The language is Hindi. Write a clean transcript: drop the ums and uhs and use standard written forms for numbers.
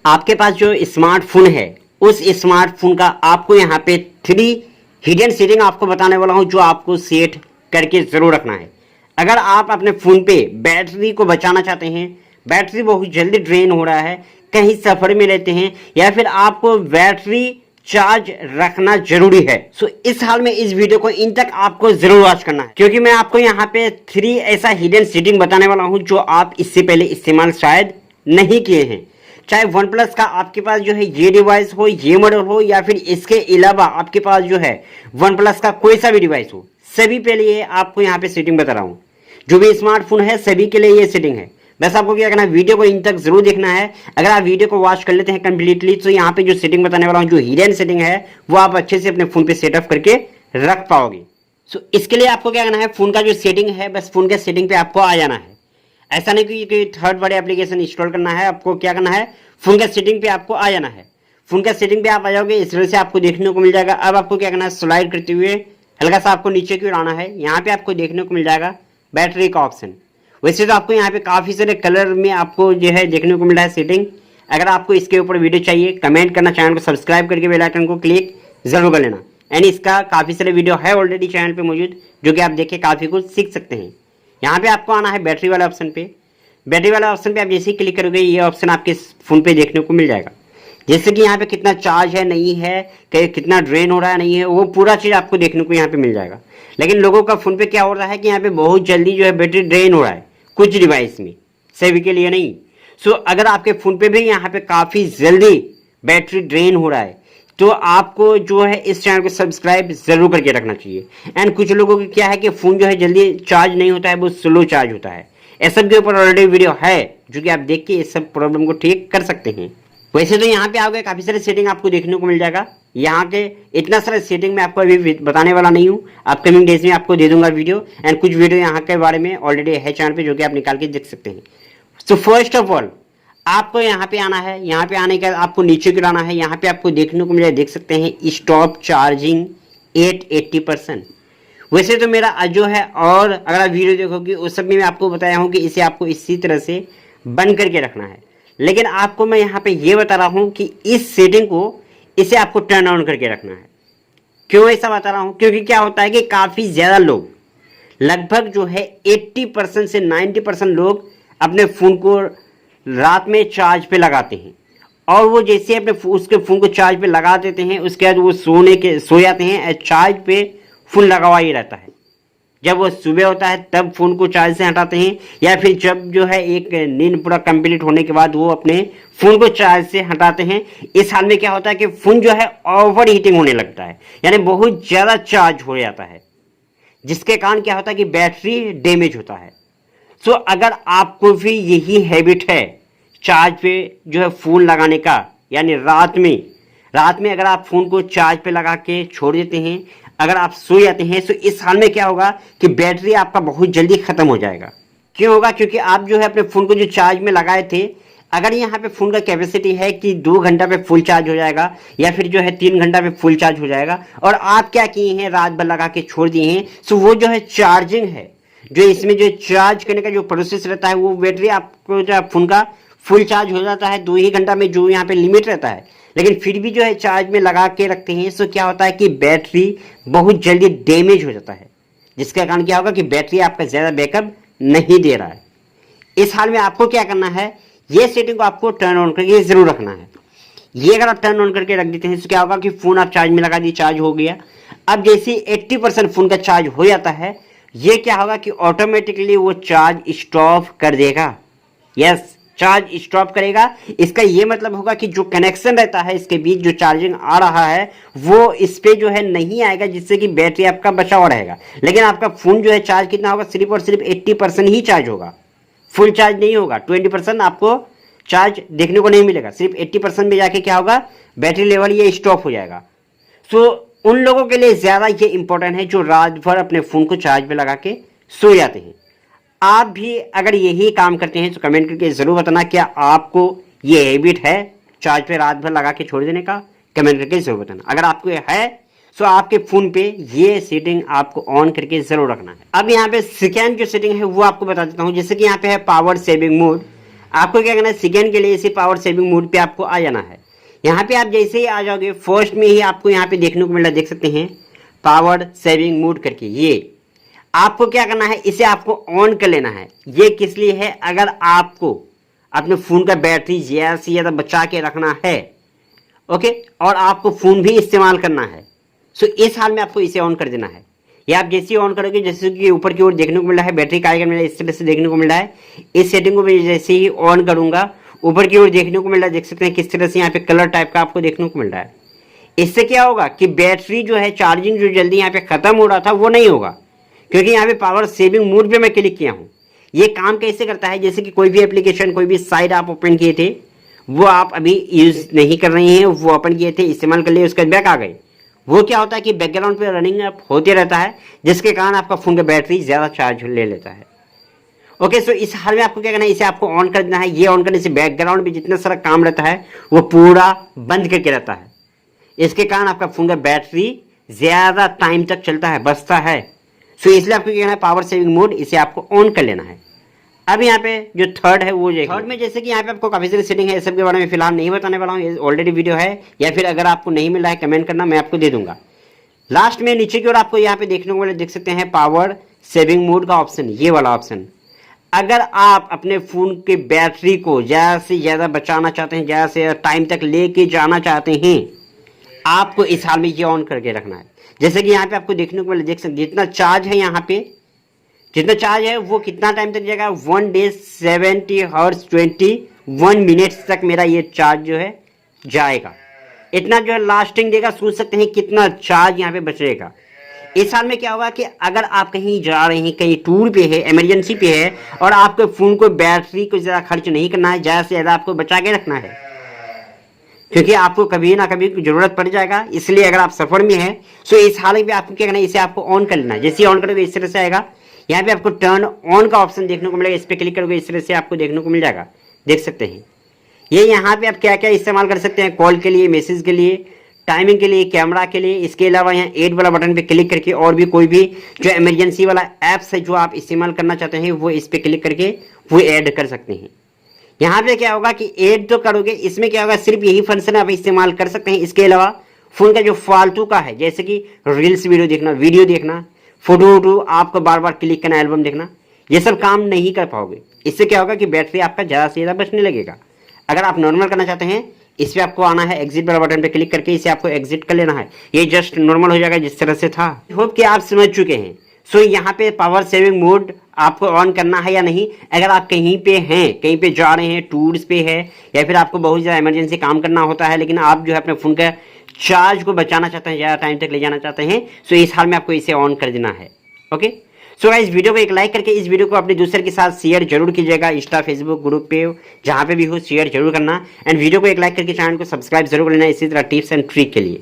आपके पास जो स्मार्टफोन है उस स्मार्टफोन का आपको यहाँ पे 3 हिडन सेटिंग आपको बताने वाला हूँ जो आपको सेट करके जरूर रखना है। अगर आप अपने फ़ोन पे बैटरी को बचाना चाहते हैं, बैटरी बहुत जल्दी ड्रेन हो रहा है, कहीं सफ़र में रहते हैं या फिर आपको बैटरी चार्ज रखना जरूरी है, सो इस हाल में इस वीडियो को इन तक आपको जरूर वॉच करना है, क्योंकि मैं आपको यहाँ पे 3 ऐसा हिडन सेटिंग बताने वाला हूँ जो आप इससे पहले इस्तेमाल शायद नहीं किए हैं। चाहे वन प्लस का आपके पास जो है ये डिवाइस हो, ये मॉडल हो, या फिर इसके अलावा आपके पास जो है वन प्लस का कोई सा भी डिवाइस हो, सभी पे लिए आपको यहाँ पे सेटिंग बता रहा हूँ। जो भी स्मार्टफोन है सभी के लिए ये सेटिंग है। बस आपको क्या करना है, वीडियो को इन तक जरूर देखना है। अगर आप वीडियो को वॉच कर लेते हैं कंप्लीटली तो यहाँ पे जो सेटिंग बताने वाला हूँ, जो हिडन सेटिंग है, वो आप अच्छे से अपने फोन पे सेटअप करके रख पाओगे। सो इसके लिए आपको क्या करना है, फोन का जो सेटिंग है, बस फोन के सेटिंग पे आपको आ जाना है। ऐसा नहीं कि थर्ड पार्टी एप्लीकेशन इंस्टॉल करना है, आपको क्या करना है, फोन का सेटिंग पे आपको आ जाना है। फोन का सेटिंग पे आप आ जाओगे, इस तरह से आपको देखने को मिल जाएगा। अब आपको क्या करना है, स्लाइड करते हुए हल्का सा आपको नीचे की ओर आना है। यहाँ पे आपको देखने को मिल जाएगा बैटरी का ऑप्शन। वैसे तो आपको यहाँ पे काफ़ी सारे कलर में आपको जो है देखने को मिल रहा है सेटिंग। अगर आपको इसके ऊपर वीडियो चाहिए, कमेंट करना, चैनल को सब्सक्राइब करके बेल आइकन को क्लिक जरूर कर लेना। एंड इसका काफ़ी सारे वीडियो है ऑलरेडी चैनल पे मौजूद, जो कि आप देख के काफ़ी कुछ सीख सकते हैं। यहाँ पे आपको आना है बैटरी वाले ऑप्शन पे। बैटरी वाला ऑप्शन पे आप जैसे ही क्लिक करोगे, ये ऑप्शन आपके फ़ोन पे देखने को मिल जाएगा। जैसे कि यहाँ पे कितना चार्ज है, नहीं है, कितना ड्रेन हो रहा है, नहीं है, वो पूरा चीज़ आपको देखने को यहाँ पे मिल जाएगा। लेकिन लोगों का फ़ोन पे क्या हो रहा है कि यहाँ पे बहुत जल्दी जो है बैटरी ड्रेन हो रहा है, कुछ डिवाइस में, सभी के लिए नहीं। सो अगर आपके फ़ोन पे भी यहाँ पे काफ़ी जल्दी बैटरी ड्रेन हो रहा है तो आपको जो है इस चैनल को सब्सक्राइब जरूर करके रखना चाहिए। एंड कुछ लोगों की क्या है कि फ़ोन जो है जल्दी चार्ज नहीं होता है, वो स्लो चार्ज होता है। इस सब के ऊपर ऑलरेडी वीडियो है जो कि आप देख के इस सब प्रॉब्लम को ठीक कर सकते हैं। वैसे तो यहाँ पे आओगे काफ़ी सारे सेटिंग आपको देखने को मिल जाएगा। यहाँ के इतना सारा सेटिंग मैं आपको अभी बताने वाला नहीं हूँ, अपकमिंग डेज में आपको दे दूंगा वीडियो। एंड कुछ वीडियो यहाँ के बारे में ऑलरेडी है चैनल पे, जो कि आप निकाल के देख सकते हैं। सो फर्स्ट ऑफ ऑल आपको यहाँ पे आना है। यहाँ पे आने के बाद आपको नीचे गिराना है। यहाँ पे आपको देखने को मिल जाएगा, देख सकते हैं, स्टॉप चार्जिंग एट 80%। वैसे तो मेरा जो है, और अगर आप वीडियो देखोगे उस सब में मैं आपको बताया हूँ कि इसे आपको इसी तरह से बंद करके रखना है। लेकिन आपको मैं यहाँ पे ये बता रहा हूँ कि इस सेटिंग को, इसे आपको टर्न ऑन करके रखना है। क्यों ऐसा बता रहा हूँ, क्योंकि क्या होता है कि काफ़ी ज़्यादा लोग, लगभग जो है 80% से 90% लोग अपने फ़ोन को रात में चार्ज पे लगाते हैं। और वो जैसे अपने उसके फ़ोन को चार्ज पे लगा देते हैं, उसके बाद वो सो जाते हैं, चार्ज पे फ़ोन लगा हुआ ही रहता है। जब वो सुबह होता है तब फ़ोन को चार्ज से हटाते हैं, या फिर जब जो है एक नींद पूरा कंप्लीट होने के बाद वो अपने फ़ोन को चार्ज से हटाते हैं। इस हाल में क्या होता है कि फ़ोन जो है ओवर हीटिंग होने लगता है, यानी बहुत ज़्यादा चार्ज हो जाता है, जिसके कारण क्या होता है कि बैटरी डैमेज होता है। सो अगर आपको भी यही हैबिट है चार्ज पे जो है फ़ोन लगाने का, यानी रात में अगर आप फ़ोन को चार्ज पे लगा के छोड़ देते हैं, अगर आप सो जाते हैं, तो इस हाल में क्या होगा कि बैटरी आपका बहुत जल्दी ख़त्म हो जाएगा। क्यों होगा, क्योंकि आप जो है अपने फ़ोन को जो चार्ज में लगाए थे, अगर यहाँ पे फ़ोन का कैपेसिटी है कि 2 घंटा पे फुल चार्ज हो जाएगा, या फिर जो है 3 घंटा पे फुल चार्ज हो जाएगा, और आप क्या किए हैं, रात भर लगा के छोड़ दिए हैं, तो वो जो है चार्जिंग है, जो इसमें जो चार्ज करने का जो प्रोसेस रहता है, वो बैटरी आपको जो फ़ोन का फुल चार्ज हो जाता है 2 ही घंटा में, जो यहाँ पे लिमिट रहता है। लेकिन फिर भी जो है चार्ज में लगा के रखते हैं, तो क्या होता है कि बैटरी बहुत जल्दी डैमेज हो जाता है, जिसके कारण क्या होगा कि बैटरी आपका ज़्यादा बैकअप नहीं दे रहा है। इस हाल में आपको क्या करना है, ये सेटिंग को आपको टर्न ऑन करके ज़रूर रखना है। ये अगर आप टर्न ऑन करके रख देते हैं तो क्या होगा कि फ़ोन आप चार्ज में लगा दिए, चार्ज हो गया। अब जैसे 80% फ़ोन का चार्ज हो जाता है, ये क्या होगा कि ऑटोमेटिकली वो चार्ज स्टॉप कर देगा। यस, चार्ज स्टॉप करेगा। इसका ये मतलब होगा कि जो कनेक्शन रहता है इसके बीच, जो चार्जिंग आ रहा है, वो इस पे जो है नहीं आएगा, जिससे कि बैटरी आपका बचा हुआ रहेगा। लेकिन आपका फ़ोन जो है चार्ज कितना होगा, सिर्फ और सिर्फ 80% ही चार्ज होगा, फुल चार्ज नहीं होगा। 20% आपको चार्ज देखने को नहीं मिलेगा। सिर्फ 80% में जाके क्या होगा, बैटरी लेवल ये स्टॉप हो जाएगा। सो उन लोगों के लिए ज़्यादा ये इंपॉर्टेंट है जो रात भर अपने फ़ोन को चार्ज पे लगा के सो जाते हैं। आप भी अगर यही काम करते हैं तो कमेंट करके ज़रूर बताना, क्या आपको ये हैबिट है चार्ज पे रात भर लगा के छोड़ देने का। कमेंट करके ज़रूर बताना। अगर आपको है तो आपके फ़ोन पे ये सेटिंग आपको ऑन करके ज़रूर रखना है। अब यहाँ पे सेकेंड जो सेटिंग है वो आपको बता देता हूँ। जैसे कि यहाँ पे है पावर सेविंग मोड। आपको क्या करना है, सेकेंड के लिए इसे पावर सेविंग मोड पे आपको आ जाना है। यहाँ पे आप जैसे ही आ जाओगे फर्स्ट में ही आपको यहाँ पे देखने को मिल रहा है, देख सकते हैं पावर सेविंग मोड करके। ये आपको क्या करना है, इसे आपको ऑन कर लेना है। ये किस लिए है, अगर आपको अपने फ़ोन का बैटरी ज़्यादा से ज़्यादा बचा के रखना है, ओके, और आपको फ़ोन भी इस्तेमाल करना है, सो इस हाल में आपको इसे ऑन कर देना है। या आप जैसे ही ऑन करोगे, जैसे कि ऊपर की ओर देखने को मिल रहा है बैटरी का आइकन मिल रहा है, इस तरह से देखने को मिल रहा है। इस सेटिंग को मैं जैसे ही ऑन करूंगा ऊपर की ओर देखने को मिल रहा है, देख सकते हैं किस तरह से यहाँ पे कलर टाइप का आपको देखने को मिल रहा है। इससे क्या होगा कि बैटरी जो है चार्जिंग जो जल्दी यहाँ पे खत्म हो रहा था वो नहीं होगा, क्योंकि यहाँ पे पावर सेविंग मोड पे मैं क्लिक किया हूँ। ये काम कैसे करता है, जैसे कि कोई भी एप्लीकेशन कोई भी साइट आप ओपन किए थे, वो आप अभी यूज नहीं कर रहे हैं, वो ओपन किए थे, इस्तेमाल कर लिए, उसके बाद बैक आ गए, वो क्या होता है कि बैकग्राउंड पे रनिंग अप होते रहता है, जिसके कारण आपका फोन का बैटरी ज़्यादा चार्ज ले लेता है। ओके, सो इस हाल में आपको क्या करना है, इसे आपको ऑन कर देना है। ये ऑन करने से बैकग्राउंड में जितना सारा काम रहता है वो पूरा बंद करके रहता है। इसके कारण आपका फोन का बैटरी ज़्यादा टाइम तक चलता है, बचता है। सो इसलिए आपको क्या करना है, पावर सेविंग मोड इसे आपको ऑन कर लेना है। अब यहाँ पे जो थर्ड है वो थर्ड में जैसे कि यहाँ पे आपको काफी सारी सेटिंग है, इस सब के बारे में फिलहाल नहीं बताने वाला हूँ, ये ऑलरेडी वीडियो है, या फिर अगर आपको नहीं मिल रहा है कमेंट करना, मैं आपको दे दूंगा। लास्ट में नीचे की ओर आपको यहाँ पे देखने को मिले, देख सकते हैं पावर सेविंग मोड का ऑप्शन, ये वाला ऑप्शन। अगर आप अपने फोन के बैटरी को ज़्यादा से ज़्यादा बचाना चाहते हैं, ज़्यादा से ज़्यादा टाइम तक लेके जाना चाहते हैं, आपको इस हाल में ये ऑन करके रखना है। जैसे कि यहाँ पे आपको देखने को मिले, देख सकते जितना चार्ज है यहाँ पे, जितना चार्ज है वो कितना टाइम तक जाएगा, 1 डे 70 हॉर्स 21 मिनट्स तक मेरा ये चार्ज जो है जाएगा। इतना जो है लास्टिंग देगा, सोच सकते हैं कितना चार्ज यहाँ पे बचेगा। इस साल में क्या होगा कि अगर आप कहीं जा रहे हैं, कहीं टूर पे है, इमरजेंसी पे है, और आपके फ़ोन को बैटरी को ज़्यादा खर्च नहीं करना है, ज़्यादा से ज़्यादा आपको बचा के रखना है, क्योंकि आपको कभी ना कभी ज़रूरत पड़ जाएगा। इसलिए अगर आप सफ़र में हैं, सो इस हाल में आपको क्या करना है, इसे आपको ऑन कर लेना है। जैसे ऑन करोगे इस तरह से आएगा, यहाँ पे आपको टर्न ऑन का ऑप्शन देखने को मिलेगा, इस पर क्लिक करोगे इस तरह से आपको देखने को मिल जाएगा, देख सकते हैं। ये यहाँ पे आप क्या क्या इस्तेमाल कर सकते हैं, कॉल के लिए, मैसेज के लिए, टाइमिंग के लिए, कैमरा के लिए। इसके अलावा यहाँ ऐड वाला बटन पे क्लिक करके और भी कोई भी जो इमरजेंसी वाला ऐप्स है जो आप इस्तेमाल करना चाहते हैं, वो इस पर क्लिक करके वो ऐड कर सकते हैं। यहाँ पे क्या होगा कि ऐड तो करोगे, इसमें क्या होगा, सिर्फ यही फंक्शन आप इस्तेमाल कर सकते हैं। इसके अलावा फ़ोन का जो फालतू का है, जैसे कि रील्स वीडियो देखना, फोटो वोटो आपको बार बार क्लिक करना, एल्बम देखना, ये सब काम नहीं कर पाओगे। इससे क्या होगा कि बैटरी आपका ज़्यादा से ज़्यादा बचने लगेगा। अगर आप नॉर्मल करना चाहते हैं, इस पर आपको आना है, एग्जिट वाला बटन पे क्लिक करके इसे आपको एग्जिट कर लेना है। ये जस्ट नॉर्मल हो जाएगा जिस तरह से था। होप कि आप समझ चुके हैं। सो यहाँ पे पावर सेविंग मोड आपको ऑन करना है या नहीं। अगर आप कहीं पे हैं, कहीं पे जा रहे हैं, टूर्स पे है, या फिर आपको बहुत ज़्यादा इमरजेंसी काम करना होता है, लेकिन आप जो है अपने फ़ोन का चार्ज को बचाना चाहते हैं, ज़्यादा टाइम तक ले जाना चाहते हैं, सो इस हाल में आपको इसे ऑन कर देना है। ओके, सो गाइस वीडियो को एक लाइक करके इस वीडियो को अपने दूसरे के साथ शेयर जरूर कीजिएगा। इंस्टा, फेसबुक ग्रुप पे, जहाँ पे भी हो शेयर जरूर करना। एंड वीडियो को एक लाइक करके चैनल को सब्सक्राइब जरूर कर लेना इसी तरह टिप्स एंड ट्रिक के लिए।